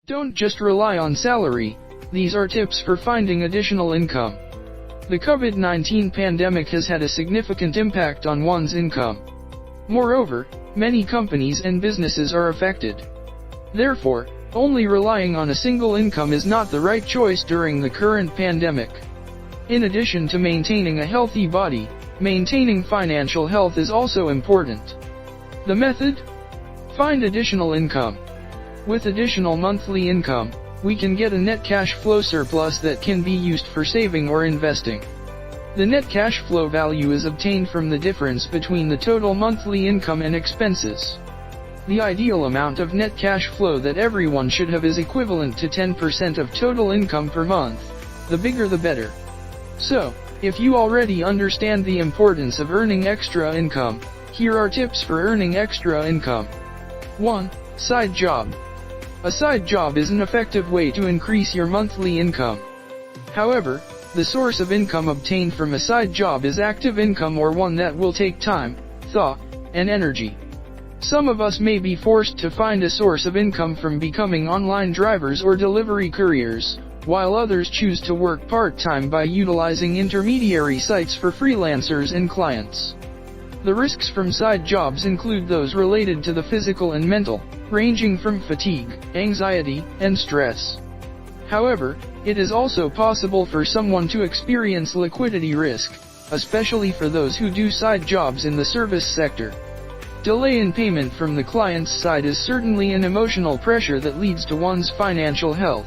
Don't just rely on salary. These are tips for finding additional income. The COVID-19 pandemic has had a significant impact on one's income. Moreover, many companies and businesses are affected. Therefore, only relying on a single income is not the right choice during the current pandemic. In addition to maintaining a healthy body, maintaining financial health is also important. The method? Find additional income. With additional monthly income, we can get a net cash flow surplus that can be used for saving or investing. The net cash flow value is obtained from the difference between the total monthly income and expenses. The ideal amount of net cash flow that everyone should have is equivalent to 10% of total income per month. The bigger the better. So, if you already understand the importance of earning extra income, here are tips for earning extra income. 1. Side job. A side job is an effective way to increase your monthly income. However, the source of income obtained from a side job is active income or one that will take time, thought, and energy. Some of us may be forced to find a source of income from becoming online drivers or delivery couriers, while others choose to work part-time by utilizing intermediary sites for freelancers and clients. The risks from side jobs include those related to the physical and mental, ranging from fatigue, anxiety, and stress. However, it is also possible for someone to experience liquidity risk, especially for those who do side jobs in the service sector. Delay in payment from the client's side is certainly an emotional pressure that leads to one's financial health.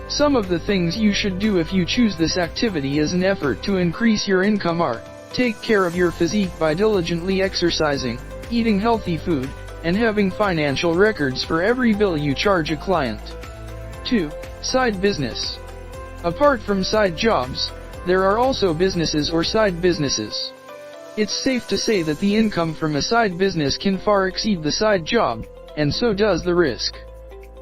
Some of the things you should do if you choose this activity as an effort to increase your income are: take care of your physique by diligently exercising, eating healthy food, and having financial records for every bill you charge a client. 2. Side business. Apart from side jobs, there are also businesses or side businesses. It's safe to say that the income from a side business can far exceed the side job, and so does the risk.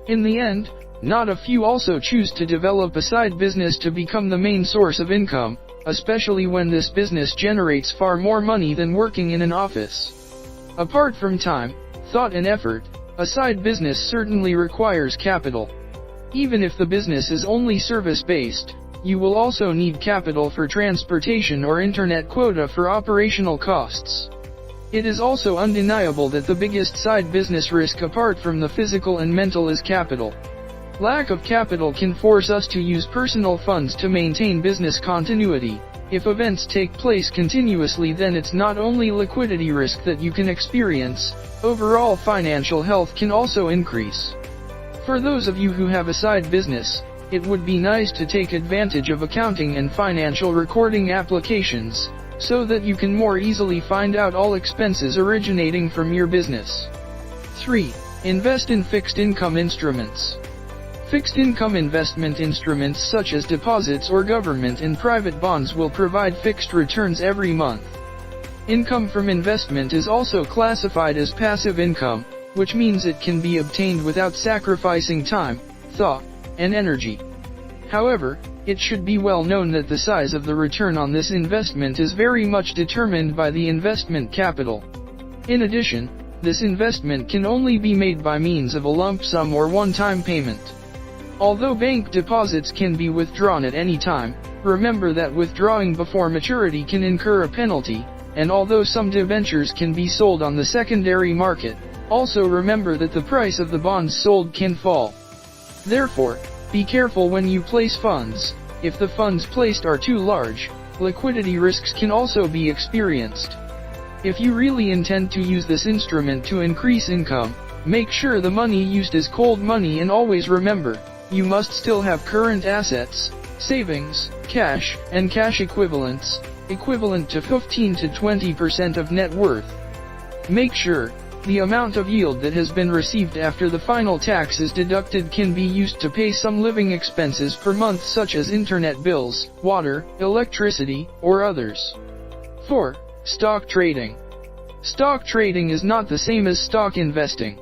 In the end, not a few also choose to develop a side business to become the main source of income, especially when this business generates far more money than working in an office. Apart from time, thought and effort, a side business certainly requires capital. Even if the business is only service-based, you will also need capital for transportation or internet quota for operational costs. It is also undeniable that the biggest side business risk apart from the physical and mental is capital. Lack of capital can force us to use personal funds to maintain business continuity. If events take place continuously, then it's not only liquidity risk that you can experience, overall financial health can also increase. For those of you who have a side business, it would be nice to take advantage of accounting and financial recording applications, so that you can more easily find out all expenses originating from your business. 3. Invest in fixed income instruments. Fixed income investment instruments such as deposits or government and private bonds will provide fixed returns every month. Income from investment is also classified as passive income, which means it can be obtained without sacrificing time, thought, and energy. However, it should be well known that the size of the return on this investment is very much determined by the investment capital. In addition, this investment can only be made by means of a lump sum or one-time payment. Although bank deposits can be withdrawn at any time, remember that withdrawing before maturity can incur a penalty, and although some debentures can be sold on the secondary market, also remember that the price of the bonds sold can fall. Therefore, be careful when you place funds. If the funds placed are too large, liquidity risks can also be experienced. If you really intend to use this instrument to increase income, make sure the money used is cold money, and always remember, you must still have current assets, savings, cash, and cash equivalents, equivalent to 15 to 20% of net worth. Make sure the amount of yield that has been received after the final tax is deducted can be used to pay some living expenses per month such as internet bills, water, electricity, or others. 4. Stock trading. Stock trading is not the same as stock investing.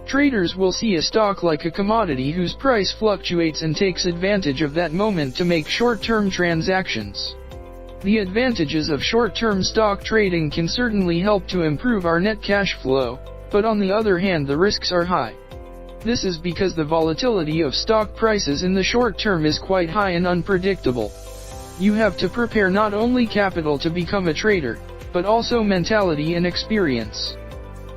Traders will see a stock like a commodity whose price fluctuates and takes advantage of that moment to make short-term transactions. The advantages of short-term stock trading can certainly help to improve our net cash flow, but on the other hand the risks are high. This is because the volatility of stock prices in the short term is quite high and unpredictable. You have to prepare not only capital to become a trader, but also mentality and experience.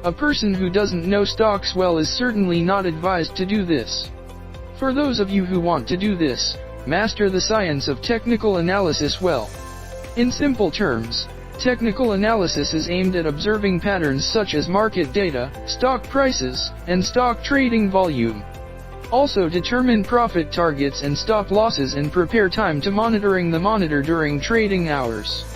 A person who doesn't know stocks well is certainly not advised to do this. For those of you who want to do this, master the science of technical analysis well. In simple terms, technical analysis is aimed at observing patterns such as market data, stock prices, and stock trading volume. Also determine profit targets and stop losses and prepare time to monitoring the monitor during trading hours.